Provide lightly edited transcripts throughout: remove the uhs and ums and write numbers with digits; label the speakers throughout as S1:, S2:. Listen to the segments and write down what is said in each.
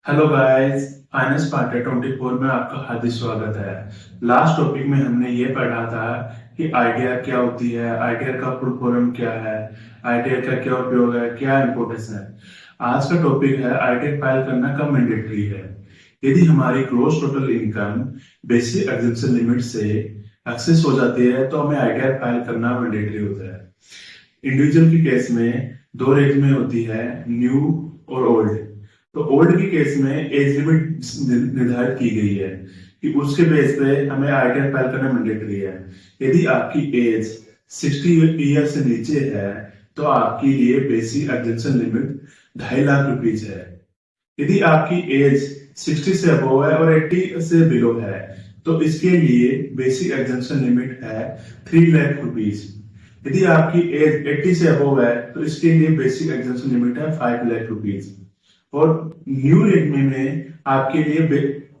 S1: Hello guys, finance part 24 में आपका हार्दिक स्वागत है। लास्ट टॉपिक में हमने ये पढ़ा था कि आईटीआर क्या होती है, आईटीआर का फुल फॉर्म क्या है, आईटीआर का क्या उपयोग है, क्या इंपॉर्टेंस है। आज का टॉपिक है आईटीआर फाइल करना कब मैंडेटरी है। यदि हमारी gross total income basic exemption limit से एक्सेस हो जाती है तो हमें आईटीआर फाइल करना मैंडेटरी होता है। इंडिविजुअल की केस में दो रेंज में होती है, न्यू और ओल्ड। तो ओल्ड की केस में एज लिमिट निर्धारित की गई है कि उसके बेस पे हमें आईटीआर फाइल करना मैंडेटरी है। यदि आपकी एज 60 ईयर से नीचे है तो आपके लिए basic exemption limit 2.5 lakh rupees है। यदि आपकी एज 60 से अबव है और 80 से बिलो है तो इसके लिए बेसिक एग्जेम्पशन लिमिट है 3 लाख रुपीज। यदि आपकी एज 80 से अबव है तो इसके लिए बेसिक एग्जेम्पशन लिमिट है 5 लाख रुपीज। और न्यू रेगमी में आपके लिए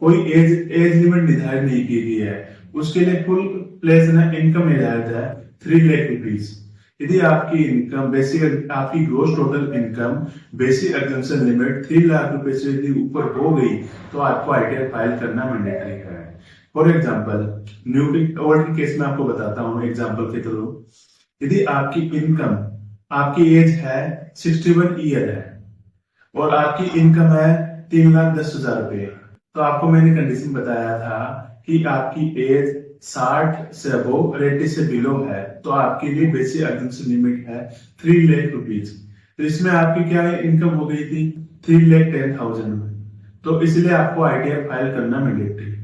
S1: कोई एज लिमिट निर्धारित नहीं की गई है, उसके लिए फुल प्लेस इनकम निर्धारित है 3 लाख रुपीज। यदि आपकी इनकम बेसिक आपकी gross total income basic exemption limit 3 lakh रुपए से यदि ऊपर हो गई तो आपको आईटीआर फाइल करना मैंडेटरी है। फॉर एग्जाम्पल, न्यू ओल्ड के केस में आपको बताता हूँ एग्जाम्पल के थ्रू। यदि आपकी इनकम, आपकी एज है 61 ईयर है और आपकी इनकम है 3,10,000 रुपए, तो आपको मैंने कंडीशन बताया था कि आपकी एज 60 से अबव और 80 से बिलो है तो आपके लिए बेसिक एग्जेम्पशन लिमिट है 3 लाख रुपीज। तो इसमें आपकी क्या इनकम हो गई थी 3,10,000। तो इसलिए आपको आईटीआर फाइल करना मैंडेटरी।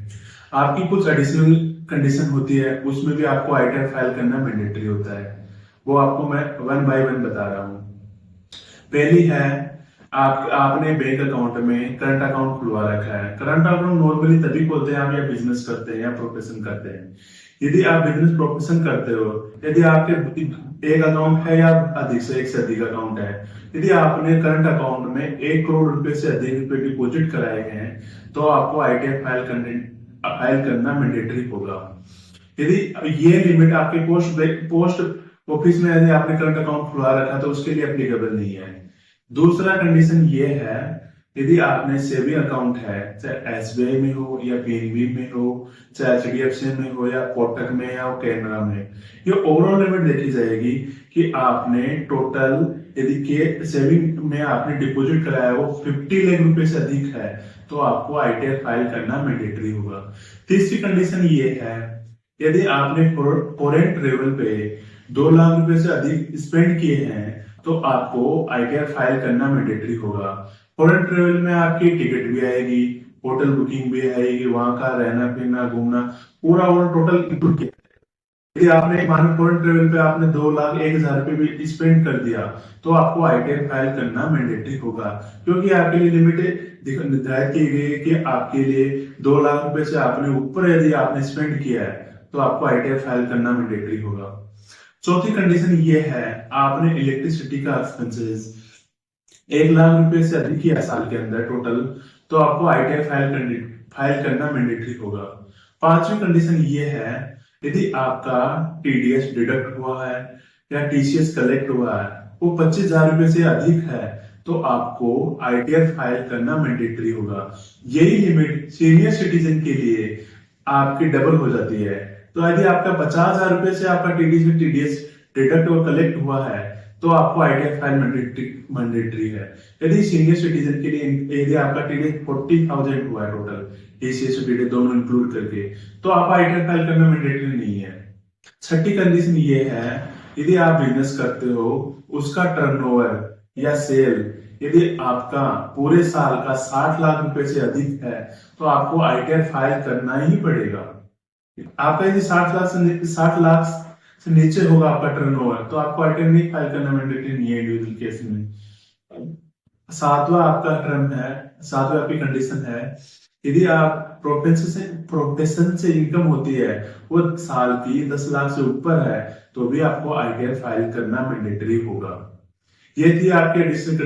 S1: आपकी कुछ एडिशनल कंडीशन होती है, उसमें भी आपको आईटीआर फाइल करना मैंडेटरी होता है। वो आपको मैं वन बाय वन बता रहा हूँ। पहली है, आपने बैंक अकाउंट में करंट अकाउंट खुलवा रखा है। करंट अकाउंट नॉर्मली तभी खोलते हैं आप या बिजनेस करते हैं या प्रोफेशन करते हैं। यदि आप बिजनेस प्रोफेशन करते हो, यदि आपके एक अकाउंट है या अधिक से एक से अधिक अकाउंट है, यदि आपने करंट अकाउंट में 1 करोड़ रुपए से अधिक रुपए डिपॉजिट कराए हैं तो आपको आईटीआर फाइल करना मैंडेटरी होगा। यदि ये लिमिट आपके पोस्ट ऑफिस में यदि आपने करंट अकाउंट खुलवा रखा तो उसके लिए एप्लीकेबल नहीं है। दूसरा कंडीशन ये है, यदि आपने सेविंग अकाउंट है, चाहे एसबीआई में हो या पीएनबी में हो, चाहे एचडीएफसी में हो या कोटक में या कैनरा में, ये ओवरऑल लिमिट देखी जाएगी कि आपने टोटल यदि के सेविंग में आपने डिपॉजिट कराया वो 50 लाख रुपए से अधिक है तो आपको आईटीआर फाइल करना मैंडेटरी होगा। तीसरी कंडीशन ये है, यदि आपने फॉरेन ट्रेवल पे 2 लाख रुपए से अधिक स्पेंड किए हैं तो आपको आईटीआर फाइल करना मैंडेटरी होगा। फॉरेन ट्रेवल में आपकी टिकट भी आएगी, होटल बुकिंग भी आएगी, वहां का रहना पीना घूमना पूरा ओवरऑल टोटल इंक्लूड किया। यदि आपने मानो फॉरेन ट्रेवल पे आपने 2,01,000 रुपए भी स्पेंड कर दिया तो आपको आईटीआर फाइल करना मैंडेटरी होगा, क्योंकि आपके लिए लिमिट निर्धारित की गई है कि आपके लिए 2 लाख रुपए से आपने ऊपर यदि आपने स्पेंड किया है तो आपको आईटीआर फाइल करना मैंडेटरी होगा। चौथी कंडीशन ये है, आपने इलेक्ट्रिसिटी का एक्सपेंसेस 1 लाख रुपए से अधिक किया साल के अंदर टोटल तो आपको आईटीआर फाइल करना मैंडेटरी होगा। पांचवी कंडीशन ये है, यदि आपका टीडीएस डिडक्ट हुआ है या टीसीएस कलेक्ट हुआ है वो 25,000 रुपए से अधिक है तो आपको आईटीआर फाइल करना मैंडेटरी होगा। यही लिमिट सीनियर सिटीजन के लिए आपकी डबल हो जाती है। तो यदि आपका 50,000 रुपए से आपका टीडीएस डिडक्ट और कलेक्ट हुआ है तो आपको आईटीआर फाइल मैंडेटरी है। यदि सीनियर सिटीजन के लिए यदि आपका टीडीएस 40,000 हुआ है टोटल टीसीएस और टीडीएस दोनों इंक्लूड करके तो आपको आईटीआर फाइल करना मैंडेटरी नहीं है। छठी कंडीशन ये है, यदि आप बिजनेस करते हो उसका टर्नओवर या सेल यदि आपका पूरे साल का 60 लाख रुपए से अधिक है तो आपको आईटीआर फाइल करना ही पड़ेगा। आपका यदि 60 लाख से नीचे होगा आपका टर्नओवर तो आपको आईटीआर नहीं फाइल करना मैंडेटरी नहीं है इंडिविजुअल केस में। सातवां आपका टर्म है, सातवां आपकी कंडीशन है, यदि आप प्रोफेशन से इनकम होती है वो साल की 10 लाख से ऊपर है तो भी आपको आईटीआर फाइल करना मैंडेटरी होगा। ये थी आपकी एडिशनल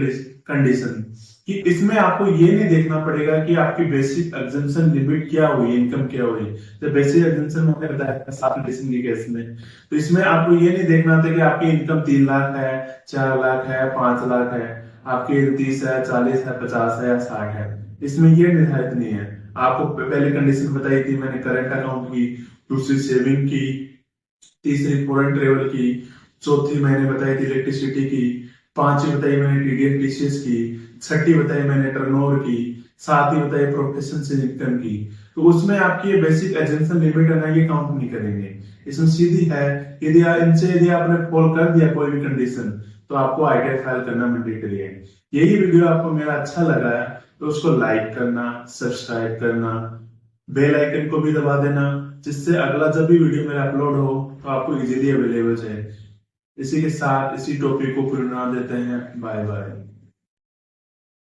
S1: कंडीशन कि इसमें आपको ये नहीं देखना पड़ेगा कि आपकी बेसिक एग्जेम्पशन लिमिट क्या हुई, इनकम क्या हुई। जब बेसिक एग्जेम्पशन मैंने बताया 7 कंडीशन की केस में, तो इसमें आपको ये नहीं देखना था कि आपकी इनकम 3 लाख है, 4 लाख है, 5 लाख है। आपकी 30 है, 40 है, 50 है या 60 है, इसमें ये निर्धारित नहीं है। आपको पहले कंडीशन बताई थी मैंने, करंट अकाउंट की, दूसरी सेविंग की, तीसरी फॉरेन ट्रेवल की, चौथी मैंने बताई थी इलेक्ट्रिसिटी की, पांचवी बताई मैंने टीडीएस टीसीएस की, छठी बताई मैंने टर्नओवर की, सातवीं बताई प्रोफेशन से इनकम की। तो उसमें आपकी ये बेसिक एजेंशन लिमिट है ना, ये काउंट नहीं करेंगे। इसमें सीधी है, यदि आपने फॉल कर दिया कोई भी कंडीशन, तो आपको आईटीआर फाइल करना मैंडेटरी है। यही वीडियो आपको मेरा अच्छा लगा है तो उसको लाइक करना, सब्सक्राइब करना, बेल आइकन को भी दबा देना, जिससे अगला जब भी वीडियो मेरा अपलोड हो तो आपको इजीली अवेलेबल है। इसी के साथ इसी टॉपिक को पूर्ण देते हैं। Bye bye.